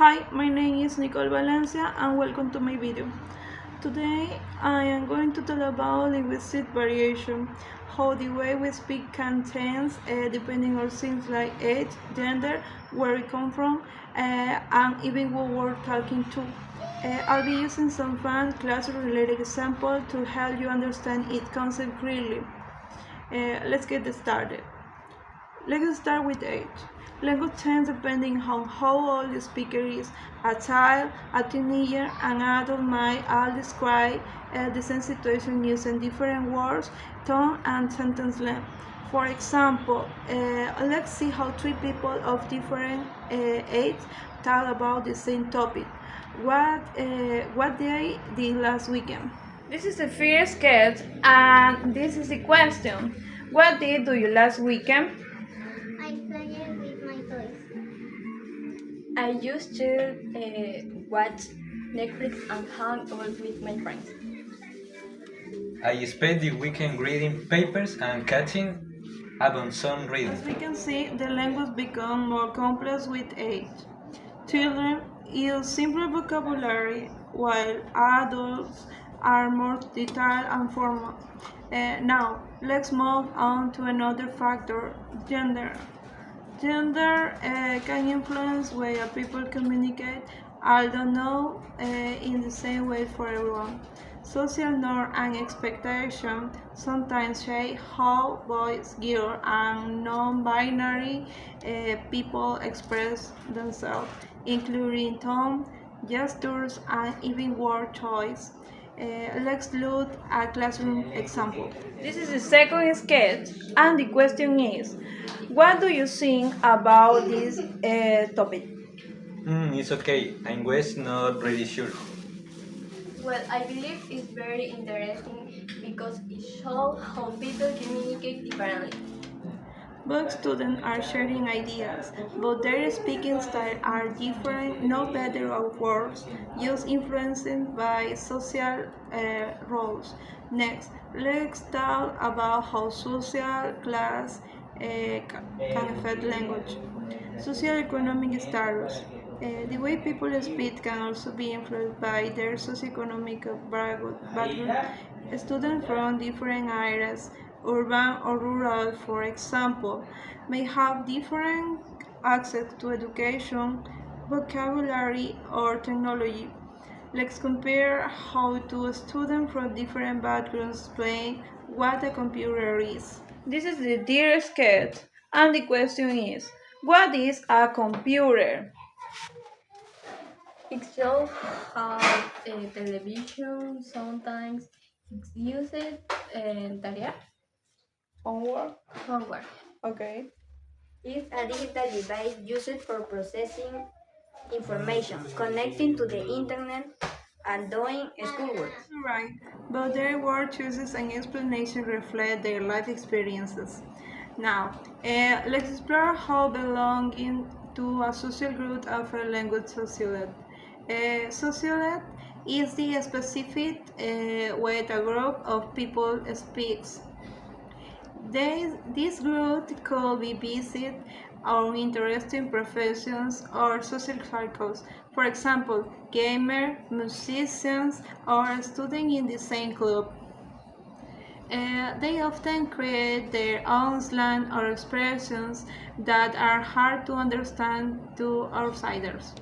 Hi, my name is Nicole Valencia and welcome to my video. Today I am going to talk about linguistic variation, how the way we speak can change depending on things like age, gender, where we come from, and even who we're talking to. I'll be using some fun class-related example to help you understand each concept clearly. Let's get started. Let's start with age. Language changes depending on how old the speaker is. A child, a teenager, and an adult might all describe the same situation using different words, tone, and sentence length. For example, let's see how three people of different age talk about the same topic. What they did last weekend. This is the first sketch, and this is the question. What did you last weekend? I played with my toys. I used to watch Netflix and hang out with my friends. I spent the weekend reading papers and catching up on some As reading. we can see, the language becomes more complex with age. Children use simple vocabulary, while adults are more detailed and formal. Now, let's move on to another factor, gender. Gender can influence where people communicate, although not in the same way for everyone. Social norm and expectation sometimes shape how boys, girls, and non-binary people express themselves, including tone, gestures, and even word choice. Let's look at classroom example. This is the second sketch, and the question is, what do you think about this topic? It's okay. I'm West, not really sure. Well, I believe it's very interesting because it shows how people communicate differently. Both students are sharing ideas, but their speaking style are different, no better or worse, just influenced by social roles. Next, let's talk about how social class can affect language. Socioeconomic status. The way people speak can also be influenced by their socioeconomic background. Students from different areas, urban or rural, for example, may have different access to education, vocabulary, or technology. Let's compare how two students from different backgrounds explain what a computer is. This is the dear sketch, and the question is, what is a computer? It shows how television sometimes uses tarea Homework? homework. Okay. It's a digital device used for processing information, connecting to the internet, and doing schoolwork. Right, but their word choices and explanation reflect their life experiences. Now, let's explore how belonging to a social group of a language sociolete. Sociolete is the specific way a group of people speaks. This group could be visit or interesting professions or social circles. For example, gamer, musicians, or students in the same club. They often create their own slang or expressions that are hard to understand to outsiders.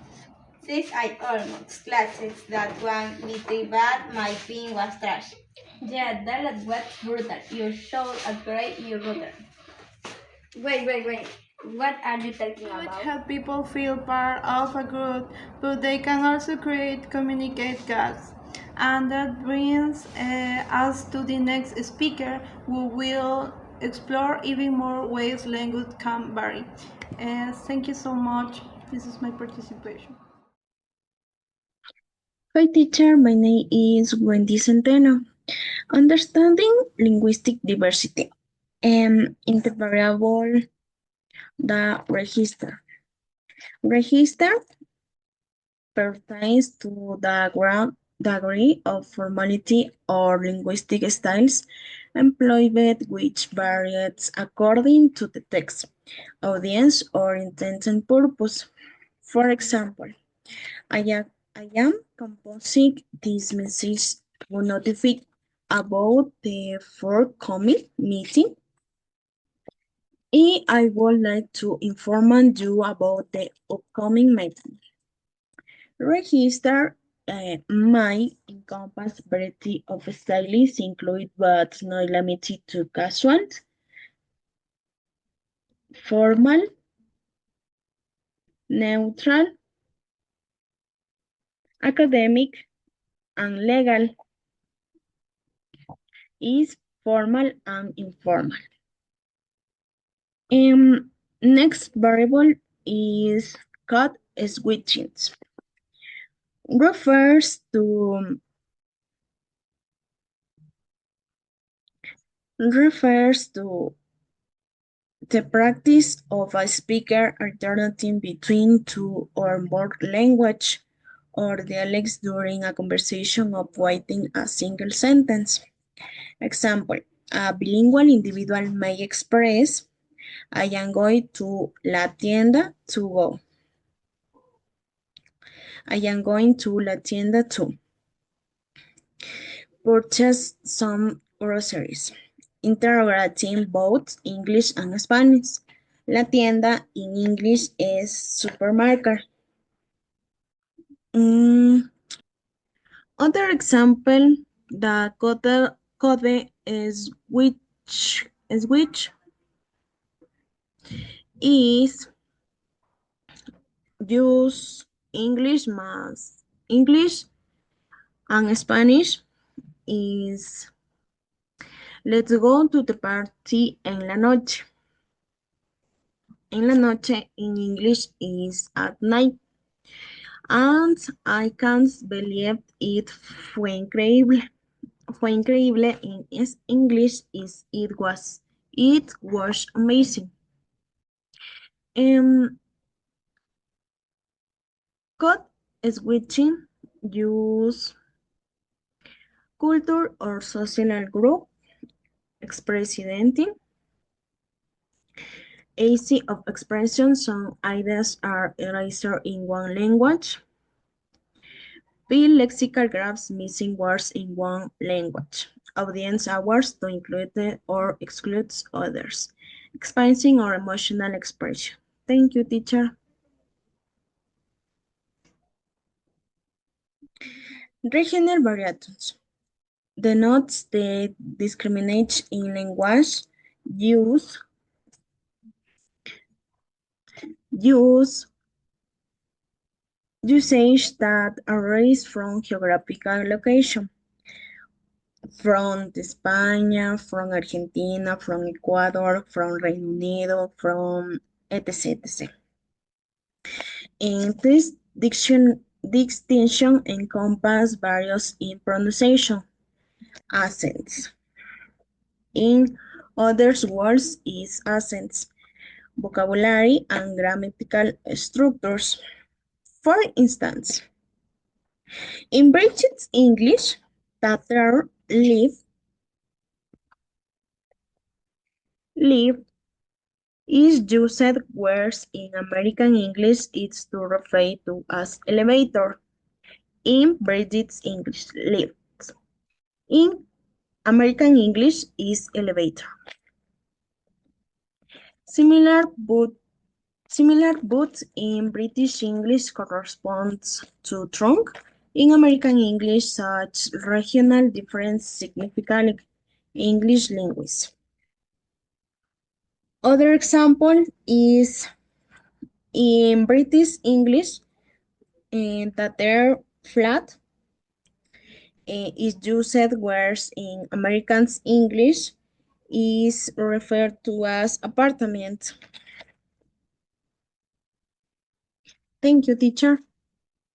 Since I almost classes that one little bad, my pen was trash. Yeah, that was brutal. You should upgrade your router. Wait. What are you talking Language about? help people feel part of a group, but they can also create communicate gaps. And that brings us to the next speaker, who will explore even more ways language can vary. Thank you so much. This is my participation. Hi teacher, my name is Wendy Centeno. Understanding linguistic diversity and in the variable the register. Register pertains to the ground degree of formality or linguistic styles employed which varies according to the text, audience, or intent and purpose. For example, I am composing this message to notify about the forthcoming meeting. And I would like to inform you about the upcoming meeting. Register may encompass variety of styles included but not limited to casual, formal, neutral, academic, and legal. Is formal and informal. Next variable is code switching. Refers to refers to the practice of a speaker alternating between two or more language or dialects during a conversation avoiding a single sentence. Example, a bilingual individual may express, I am going to la tienda to go. I am going to la tienda to purchase some groceries. Interrogating both English and Spanish. La tienda in English is supermarket. Other example, the code is use English and Spanish is let's go to the party en la noche. En la noche in English is at night. And I can't believe it fue increíble. Fue increíble in English is it was. It was amazing. Code switching use culture or social group expressing AC of expression. Some ideas are erased in one language. B. Lexical graphs missing words in one language. Audience awards to include or exclude others. Experiencing or emotional expression. Thank you, teacher. Regional variations denotes the discrimination in language use usage that arise from geographical location, from España, from Argentina, from Ecuador, from Reino Unido, from etc. etc. And this distinction encompasses various in pronunciation, accents. In other words, is accents, vocabulary, and grammatical structures. For instance, in British English, the term live is used, whereas in American English it's to refer to as elevator. In British English, lift. In American English is elevator. Similar but in British English corresponds to trunk. In American English, such regional difference significant English linguists. Other example is in British English, the term flat is used, whereas in American English is referred to as apartment. Thank you, teacher.